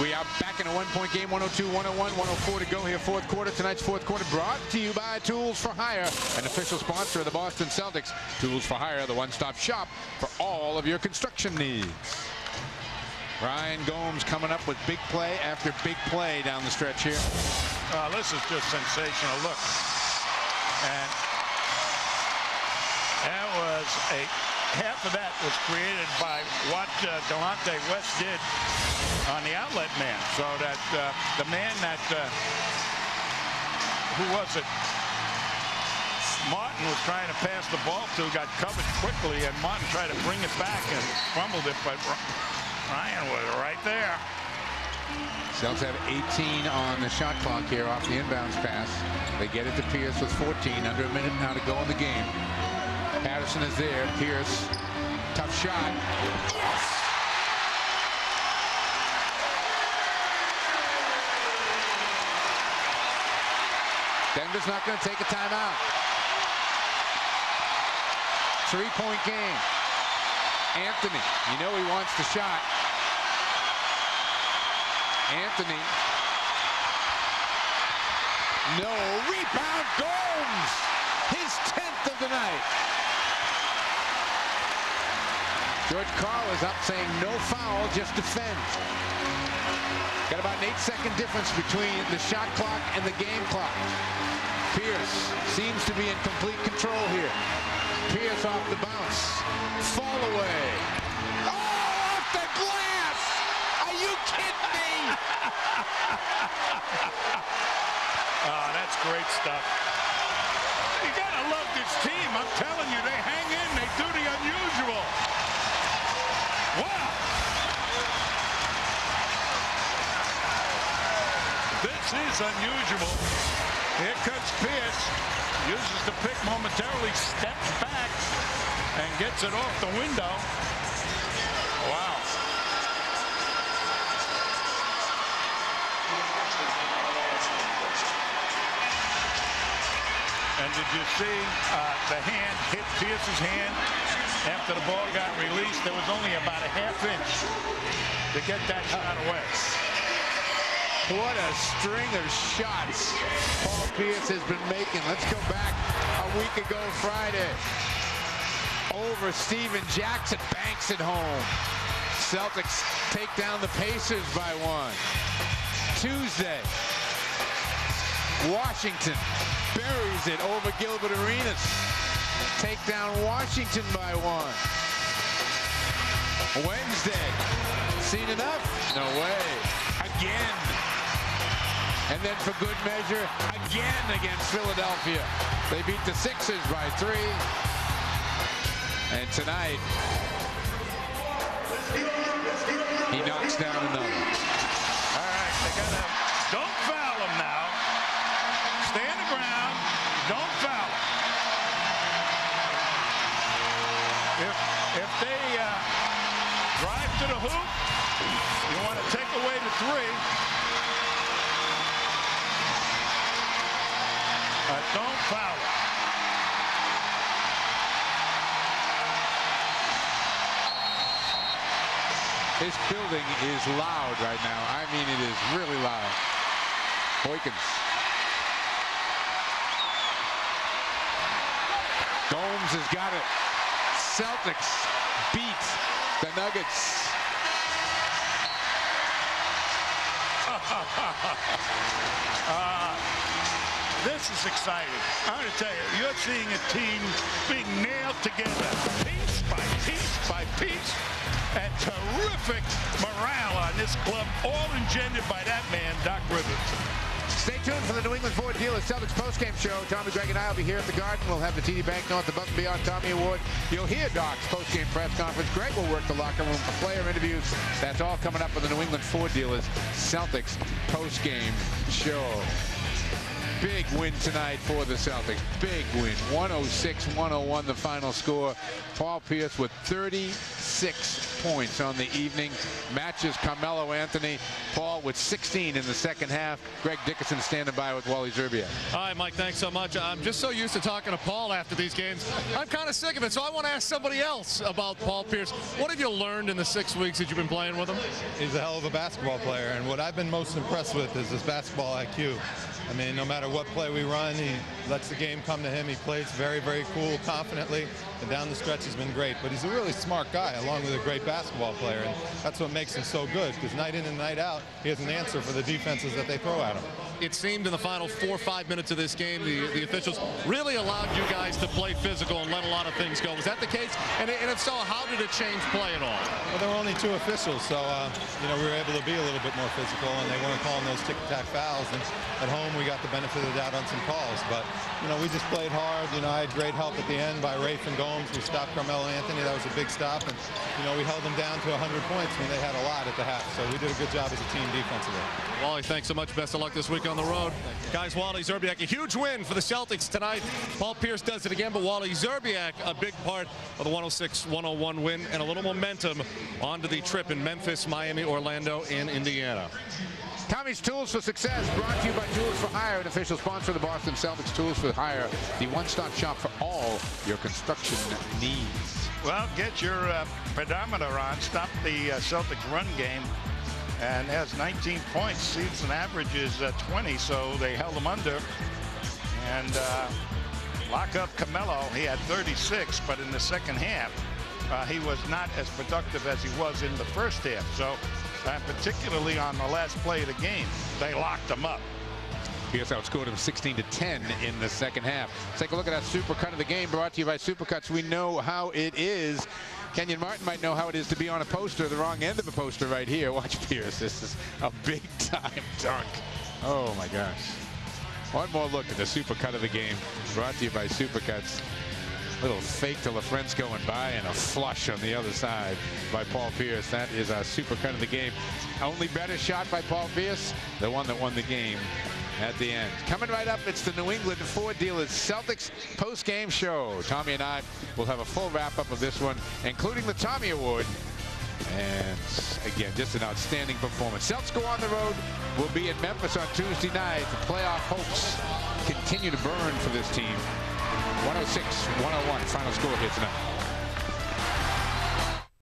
We are back in a one-point game, 102-101, 104 to go here, fourth quarter. Tonight's fourth quarter brought to you by Tools for Hire, an official sponsor of the Boston Celtics. Tools for Hire, the one-stop shop for all of your construction needs. Ryan Gomes coming up with big play after big play down the stretch here. This is just sensational. Look. And that was half of that was created by what Delonte West did on the outlet man. So that the man that, who was it? Martin was trying to pass the ball to, got covered quickly, and Martin tried to bring it back and fumbled it, but Ryan was right there. Celtics have 18 on the shot clock here off the inbounds pass. They get it to Pierce with 14, under a minute now to go in the game. Patterson is there. Pierce, tough shot. Yes! Denver's not going to take a timeout. Three-point game. Anthony, you know he wants the shot. Anthony. No, rebound, Gomes! His 10th of the night. George Karl is up saying no foul, just defend. Got about an 8-second difference between the shot clock and the game clock. Pierce seems to be in complete control here. Pierce off the bounce. Fall away. Oh, off the glass! Are you kidding me? Oh, that's great stuff. You gotta love this team. I'm telling you, they hang in. They do the unusual. Wow. This is unusual. Here comes Pierce. Uses the pick momentarily, steps back, and gets it off the window. Wow. And did you see the hand hit Pierce's hand after the ball got released? There was only about a half-inch to get that shot away. What a string of shots Paul Pierce has been making. Let's go back a week ago Friday. Over Steven Jackson, banks it home. Celtics take down the Pacers by 1. Tuesday, Washington buries it over Gilbert Arenas. Take down Washington by 1. Wednesday, seen enough? No way. Again. And then for good measure, again against Philadelphia. They beat the Sixers by 3. And tonight, he knocks down another. All right, they gotta, don't foul him now. Stay on the ground, don't foul him. If they drive to the hoop, you want to take away the 3. Don't foul it. This building is loud right now. I mean, it is really loud. Boykins. Gomes has got it. Celtics beat the Nuggets. This is exciting. I'm going to tell you, you're seeing a team being nailed together piece by piece by piece, and terrific morale on this club, all engendered by that man, Doc Rivers. Stay tuned for the New England Ford Dealers Celtics postgame show. Tommy, Greg, and I will be here at the Garden. We'll have the TD Bank North Above and Beyond Tommy Award. You'll hear Doc's postgame press conference. Greg will work the locker room for player interviews. That's all coming up with the New England Ford Dealers Celtics postgame show. Big win tonight for the Celtics. Big win. 106-101 the final score. Paul Pierce with 36 points. points on the evening. Matches Carmelo Anthony. Paul with 16 in the second half. Greg Dickerson standing by with Wally Zerbiak. All right, Mike, thanks so much. I'm just so used to talking to Paul after these games. I'm kind of sick of it, so I want to ask somebody else about Paul Pierce. What have you learned in the 6 weeks that you've been playing with him? He's a hell of a basketball player, and what I've been most impressed with is his basketball IQ. I mean, no matter what play we run, he lets the game come to him. He plays very, very cool, confidently, and down the stretch he's been great. But he's a really smart guy, along with a great basketball player, and that's what makes him so good, because night in and night out, he has an answer for the defenses that they throw at him. It seemed in the final 4 or 5 minutes of this game, the officials really allowed you guys to play physical and let a lot of things go. Was that the case? And if so, how did it change play at all? Well, there were only 2 officials, so you know, we were able to be a little bit more physical, and they weren't calling those tick-tack fouls. And at home, we got the benefit of the doubt on some calls. But you know, we just played hard. You know, I had great help at the end by Rafe and Gomes. We stopped Carmelo Anthony. That was a big stop, and you know, we held them down to 100 points when they had a lot at the half. So we did a good job as a team defensively. Wally, thanks so much. Best of luck this week on the road. Guys, Wally Zerbiak, a huge win for the Celtics tonight. Paul Pierce does it again, but Wally Zerbiak, a big part of the 106-101 win, and a little momentum onto the trip in Memphis, Miami, Orlando, and Indiana. Tommy's Tools for Success, brought to you by Tools for Hire, an official sponsor of the Boston Celtics. Tools for Hire, the one-stop shop for all your construction needs. Well, get your pedometer on, stop the Celtics run game, and has 19 points. Season average is 20, so they held him under. And lock up Carmelo, he had 36, but in the second half, he was not as productive as he was in the first half. So, particularly on the last play of the game, they locked him up. Pierce outscored him 16-10 in the second half. Let's take a look at that supercut of the game, brought to you by Supercuts. We know how it is. Kenyon Martin might know how it is to be on a poster, the wrong end of a poster right here. Watch Pierce. This is a big-time dunk. Oh, my gosh. One more look at the supercut of the game, brought to you by Supercuts. Little fake to LaFrance going by, and a flush on the other side by Paul Pierce. That is our supercut of the game. Only better shot by Paul Pierce, the one that won the game at the end. Coming right up, it's the New England Ford Dealers Celtics post-game show. Tommy and I will have a full wrap-up of this one, including the Tommy Award. And again, just an outstanding performance. Celtics go on the road. We'll be in Memphis on Tuesday night. The playoff hopes continue to burn for this team. 106-101 final score here tonight.